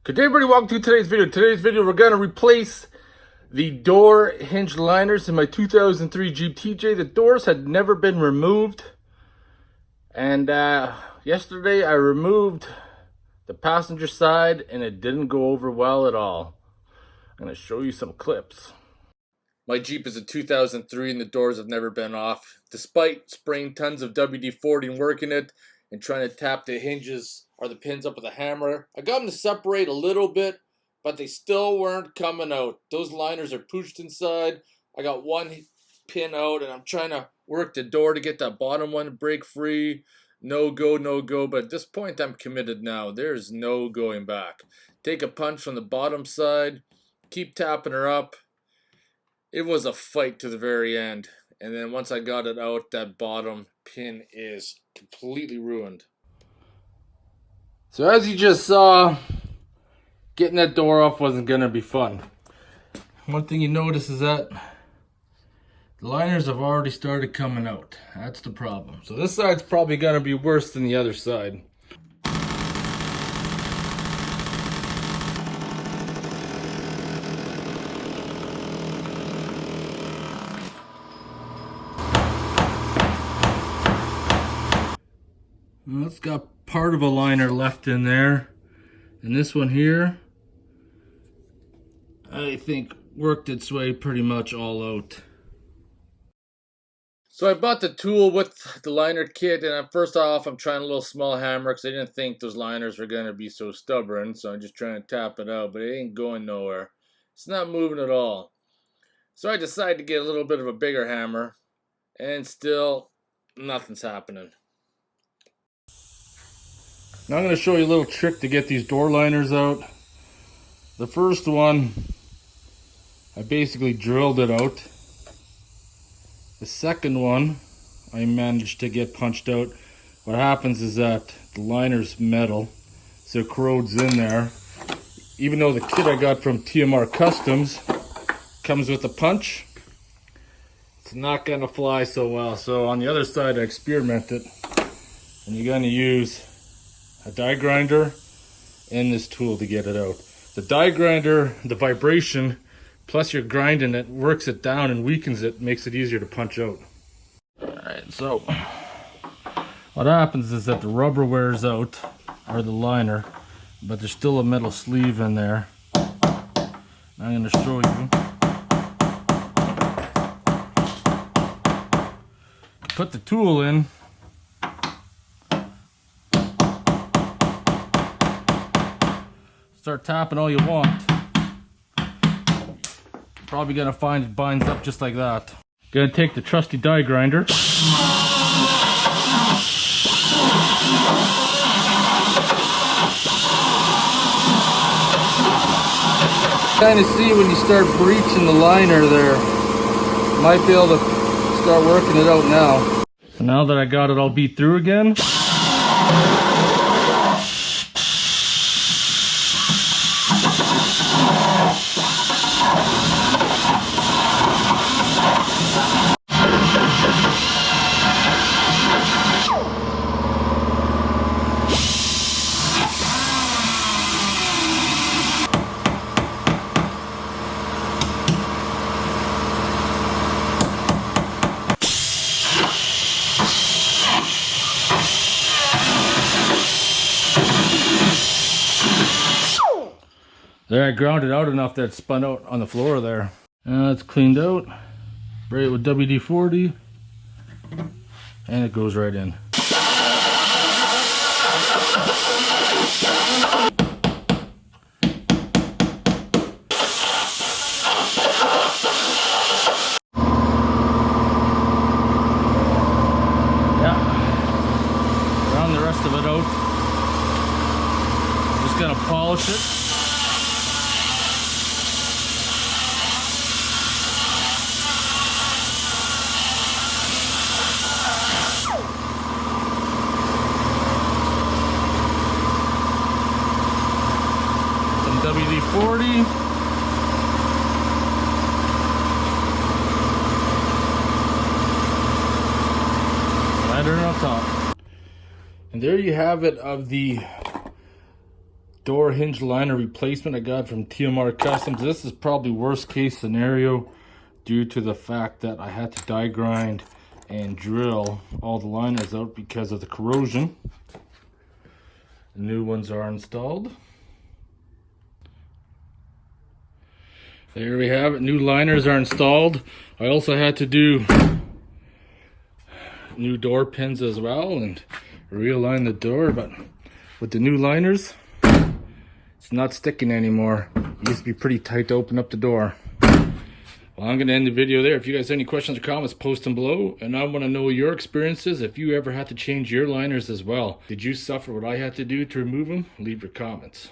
Good day, everybody. Welcome to today's video. Today's video, we're going to replace the door hinge liners in my 2003 Jeep TJ. The doors had never been removed. And yesterday I removed the passenger side and it didn't go over well at all. I'm going to show you some clips. My Jeep is a 2003 and the doors have never been off. Despite spraying tons of WD-40 and working it and trying to tap the hinges or the pins up with a hammer, I got them to separate a little bit, but they still weren't coming out. Those liners are pushed inside. I got one pin out and I'm trying to work the door to get that bottom one to break free. No go, no go. But at this point I'm committed now. There's no going back. Take a punch from the bottom side. Keep tapping her up. It was a fight to the very end. And then once I got it out, that bottom pin is completely ruined. So as you just saw, getting that door off wasn't going to be fun. One thing you notice is that the liners have already started coming out. That's the problem. So this side's probably going to be worse than the other side. Well, it's got part of a liner left in there, and this one here I think worked its way pretty much all out. So I bought the tool with the liner kit, and first off I'm trying a little small hammer because I didn't think those liners were going to be so stubborn, so I'm just trying to tap it out, but it ain't going nowhere. It's not moving at all. So I decided to get a little bit of a bigger hammer, and still nothing's happening. Now I'm going to show you a little trick to get these door liners out. The first one, I basically drilled it out. The second one, I managed to get punched out. What happens is that the liner's metal, so it corrodes in there. Even though the kit I got from TMR Customs comes with a punch, it's not going to fly so well. So on the other side, I experimented, and you're going to use a die grinder and this tool to get it out. The die grinder, the vibration, plus you're grinding it, works it down and weakens it, makes it easier to punch out. Alright, so what happens is that the rubber wears out, or the liner, but there's still a metal sleeve in there. I'm going to show you. Put the tool in. Start tapping all you want. Probably gonna find it binds up just like that. Gonna take the trusty die grinder. Kind of see when you start breaching the liner there. Might be able to start working it out now. So now that I got it all beat through again. There, I ground it out enough that it spun out on the floor there. Now it's cleaned out. Spray it with WD-40. And it goes right in. Yeah. Ground the rest of it out. Just gonna polish it. WD-40. Ladder on top. And there you have it of the door hinge liner replacement I got from TMR Customs. This is probably worst case scenario due to the fact that I had to die grind and drill all the liners out because of the corrosion. The new ones are installed. There we have it, new liners are installed. I also had to do new door pins as well and realign the door, but with the new liners, it's not sticking anymore. It used to be pretty tight to open up the door. Well, I'm going to end the video there. If you guys have any questions or comments, post them below. And I want to know your experiences if you ever had to change your liners as well. Did you suffer what I had to do to remove them? Leave your comments.